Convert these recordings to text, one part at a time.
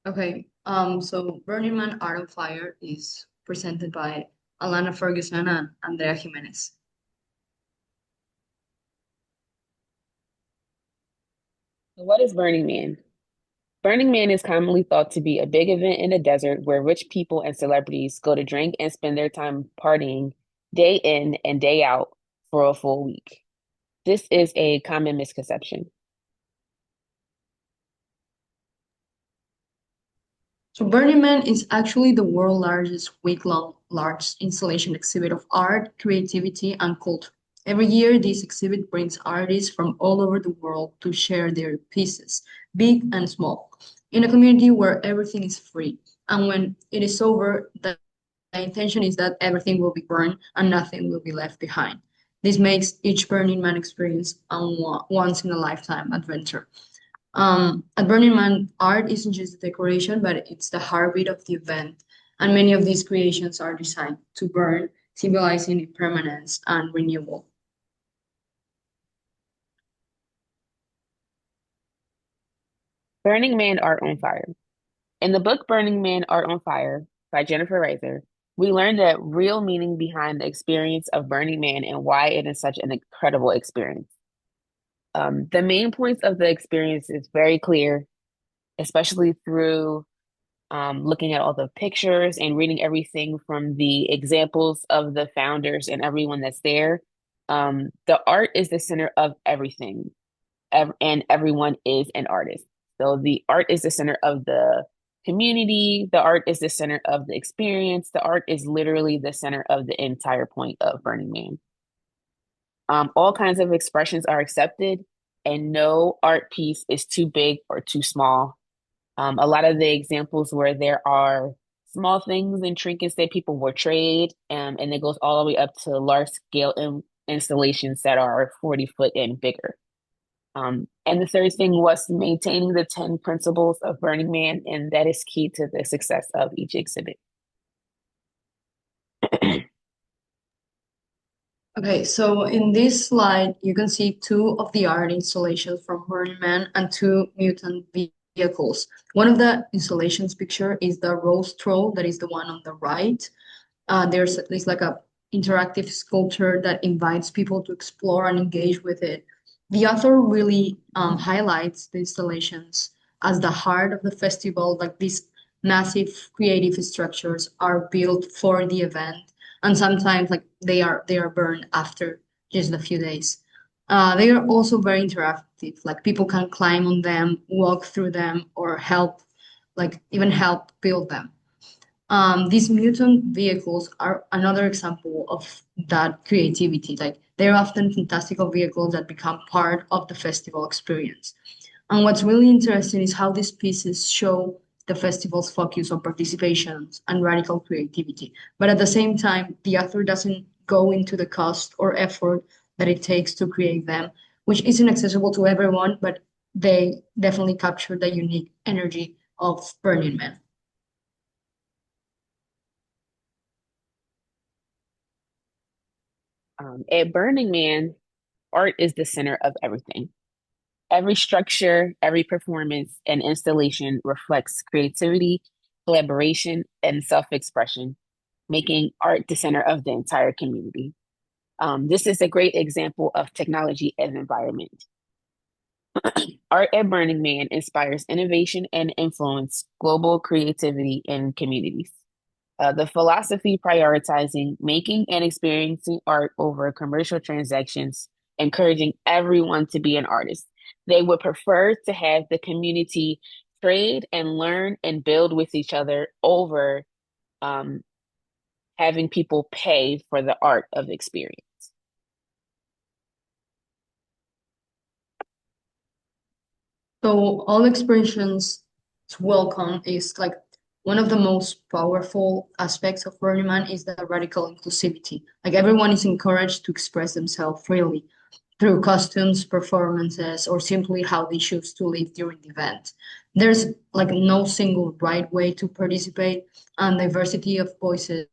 Okay, so Burning Man Art on Fire is presented by Alana Ferguson and Andrea Jimenez. What is Burning Man? Burning Man is commonly thought to be a big event in a desert where rich people and celebrities go to drink and spend their time partying day in and day out for a full week. This is a common misconception. So Burning Man is actually the world's largest week-long large installation exhibit of art, creativity, and culture. Every year, this exhibit brings artists from all over the world to share their pieces, big and small, in a community where everything is free. And when it is over, the intention is that everything will be burned and nothing will be left behind. This makes each Burning Man experience a once in a lifetime adventure. At Burning Man, art isn't just the decoration, but it's the heartbeat of the event. And many of these creations are designed to burn, symbolizing impermanence and renewal. Burning Man Art on Fire. In the book Burning Man Art on Fire by Jennifer Reiser, we learn the real meaning behind the experience of Burning Man and why it is such an incredible experience. The main points of the experience is very clear, especially through looking at all the pictures and reading everything from the examples of the founders and everyone that's there. The art is the center of everything, and everyone is an artist. So the art is the center of the community, the art is the center of the experience, the art is literally the center of the entire point of Burning Man. All kinds of expressions are accepted, and no art piece is too big or too small. A lot of the examples where there are small things and trinkets that people will trade, and it goes all the way up to large scale installations that are 40 foot and bigger. And the third thing was maintaining the 10 principles of Burning Man, and that is key to the success of each exhibit. Okay, so in this slide, you can see two of the art installations from Burning Man and two mutant vehicles. One of the installations picture is the Rose Troll, that is the one on the right. There's like a interactive sculpture that invites people to explore and engage with it. The author really highlights the installations as the heart of the festival. Like these massive creative structures are built for the event, and sometimes like they are burned after just a few days. They are also very interactive. Like people can climb on them, walk through them, or help, like even help build them. These mutant vehicles are another example of that creativity. Like they're often fantastical vehicles that become part of the festival experience. And what's really interesting is how these pieces show the festival's focus on participation and radical creativity. But at the same time, the author doesn't go into the cost or effort that it takes to create them, which isn't accessible to everyone, but they definitely capture the unique energy of Burning Man. At Burning Man, art is the center of everything. Every structure, every performance, and installation reflects creativity, collaboration, and self expression, making art the center of the entire community. This is a great example of technology as environment. Art at Burning Man inspires innovation and influence global creativity in communities. The philosophy prioritizing making and experiencing art over commercial transactions, encouraging everyone to be an artist. They would prefer to have the community trade and learn and build with each other over um, having people pay for the art of experience. So all expressions welcome is like one of the most powerful aspects of Burning Man is the radical inclusivity. Like everyone is encouraged to express themselves freely through costumes, performances, or simply how they choose to live during the event. There's like no single right way to participate, and diversity of voices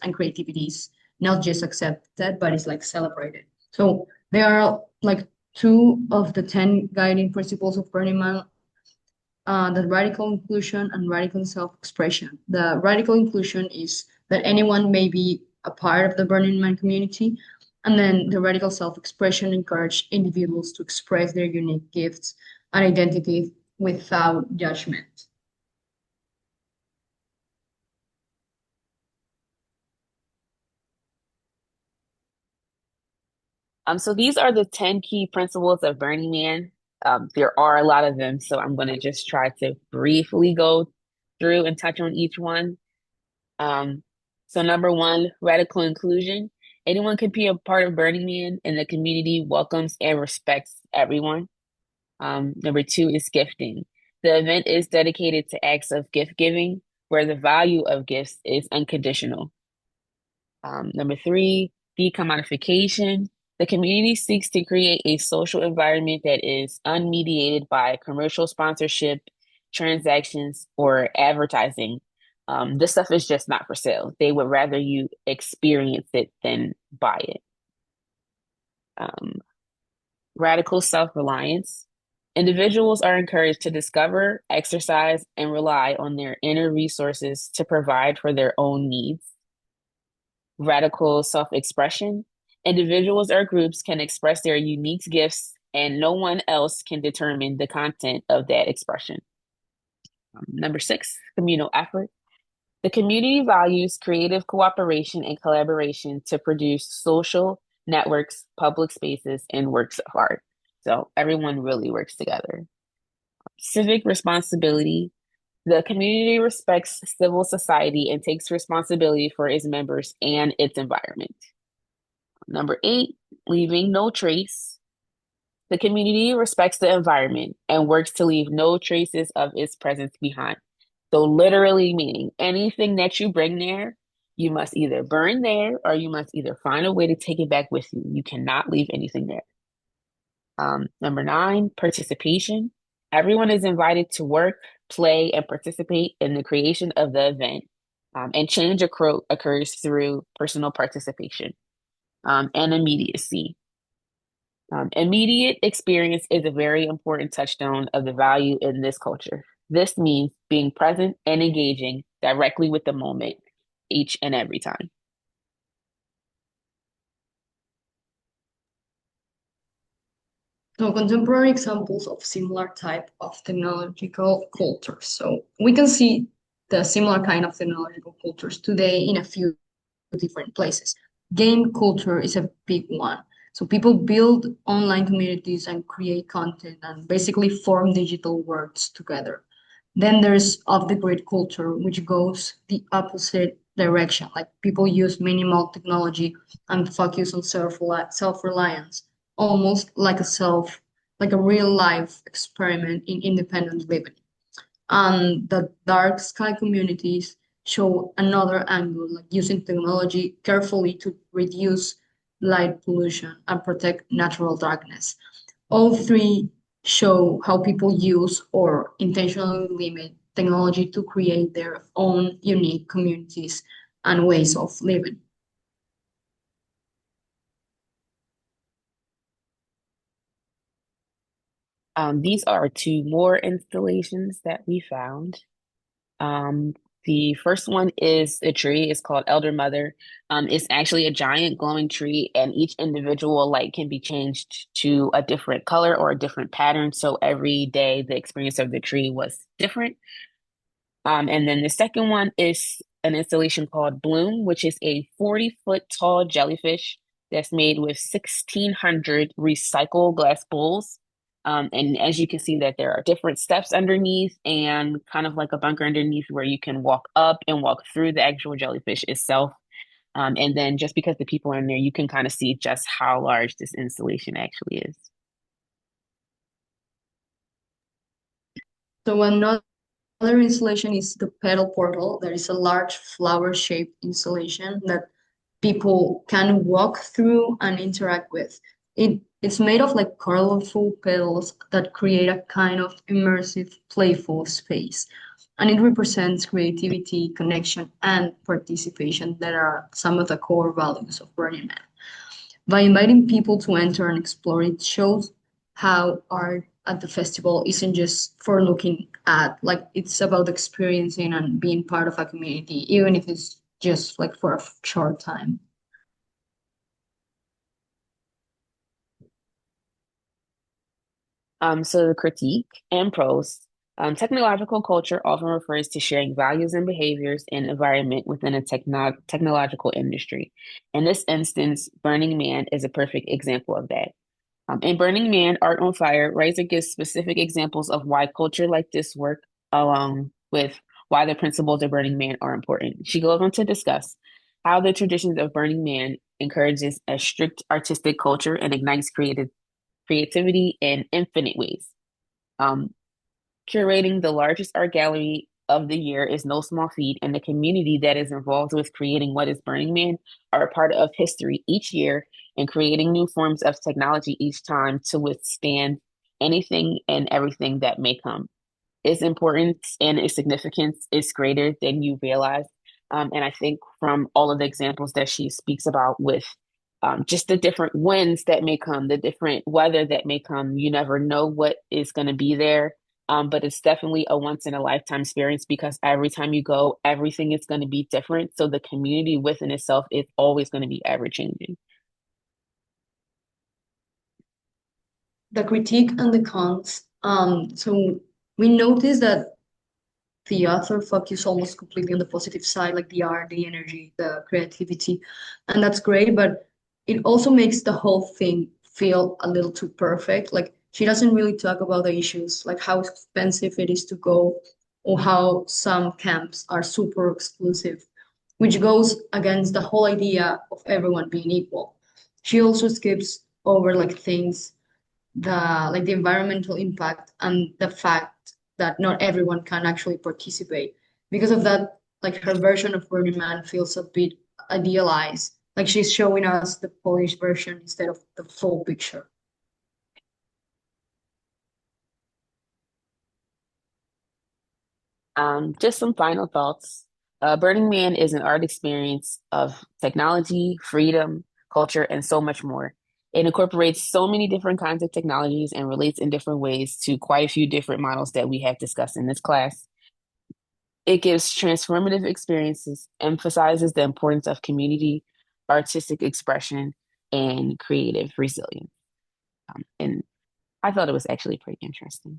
and creativity is not just accepted, but it's like celebrated. So there are like two of the 10 guiding principles of Burning Man the radical inclusion and radical self-expression. The radical inclusion is that anyone may be a part of the Burning Man community, and then the radical self-expression encourage individuals to express their unique gifts and identity without judgment. So these are the 10 key principles of Burning Man. There are a lot of them, so I'm going to just try to briefly go through and touch on each one. Um, so number one, radical inclusion. Anyone can be a part of Burning Man, and the community welcomes and respects everyone. Number two is gifting. The event is dedicated to acts of gift giving, where the value of gifts is unconditional. Number three, decommodification. The community seeks to create a social environment that is unmediated by commercial sponsorship, transactions, or advertising. This stuff is just not for sale. They would rather you experience it than buy it. Um, Radical self-reliance. Individuals are encouraged to discover, exercise, and rely on their inner resources to provide for their own needs. Radical self-expression. Individuals or groups can express their unique gifts, and no one else can determine the content of that expression. Number six, communal effort. The community values creative cooperation and collaboration to produce social networks, public spaces, and works of art. So everyone really works together. Civic responsibility. The community respects civil society and takes responsibility for its members and its environment. Number eight, leaving no trace. The community respects the environment and works to leave no traces of its presence behind. So, literally meaning anything that you bring there, you must either burn there or you must either find a way to take it back with you. You cannot leave anything there. Number nine, participation. Everyone is invited to work, play, and participate in the creation of the event. And change occurs through personal participation and immediacy. Immediate experience is a very important touchstone of the value in this culture. This means being present and engaging directly with the moment each and every time. So contemporary examples of similar type of technological cultures. So we can see the similar kind of technological cultures today in a few different places. Game culture is a big one. So people build online communities and create content and basically form digital worlds together. Then there's off the grid culture, which goes the opposite direction. Like people use minimal technology and focus on self-reliance, almost like like a real life experiment in independent living. And the dark sky communities show another angle, like using technology carefully to reduce light pollution and protect natural darkness. All three show how people use or intentionally limit technology to create their own unique communities and ways of living. These are two more installations that we found. Um, the first one is a tree. It's called Elder Mother. It's actually a giant glowing tree, and each individual light can be changed to a different color or a different pattern. So every day, the experience of the tree was different. And then the second one is an installation called Bloom, which is a 40-foot tall jellyfish that's made with 1,600 recycled glass bowls. And as you can see that there are different steps underneath and kind of like a bunker underneath where you can walk up and walk through the actual jellyfish itself. And then just because the people are in there, you can kind of see just how large this installation actually is. So another installation is the petal portal. That is a large flower-shaped installation that people can walk through and interact with. It's made of like colorful petals that create a kind of immersive, playful space. And it represents creativity, connection, and participation that are some of the core values of Burning Man. By inviting people to enter and explore, it shows how art at the festival isn't just for looking at, like it's about experiencing and being part of a community, even if it's just like for a short time. So the critique and pros. Technological culture often refers to sharing values and behaviors and environment within a technological industry. In this instance, Burning Man is a perfect example of that. In Burning Man, Art on Fire, Reiser gives specific examples of why culture like this work, along with why the principles of Burning Man are important. She goes on to discuss how the traditions of Burning Man encourages a strict artistic culture and ignites creativity in infinite ways. Um, Curating the largest art gallery of the year is no small feat, and the community that is involved with creating what is Burning Man are a part of history each year and creating new forms of technology each time to withstand anything and everything that may come. Its importance and its significance is greater than you realize. And I think from all of the examples that she speaks about with just the different winds that may come, the different weather that may come, you never know what is going to be there. But it's definitely a once in a lifetime experience because every time you go, everything is going to be different. So the community within itself is always going to be ever changing. The critique and the cons. So we noticed that the author focused almost completely on the positive side, like the art, the energy, the creativity, and that's great. But it also makes the whole thing feel a little too perfect. Like she doesn't really talk about the issues, like how expensive it is to go, or how some camps are super exclusive, which goes against the whole idea of everyone being equal. She also skips over like things, the environmental impact and the fact that not everyone can actually participate. Because of that, like her version of Burning Man feels a bit idealized. Like she's showing us the polished version instead of the full picture. Just some final thoughts. Burning Man is an art experience of technology, freedom, culture, and so much more. It incorporates so many different kinds of technologies and relates in different ways to quite a few different models that we have discussed in this class. It gives transformative experiences, emphasizes the importance of community, artistic expression, and creative resilience. And I thought it was actually pretty interesting.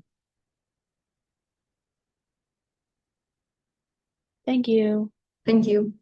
Thank you. Thank you.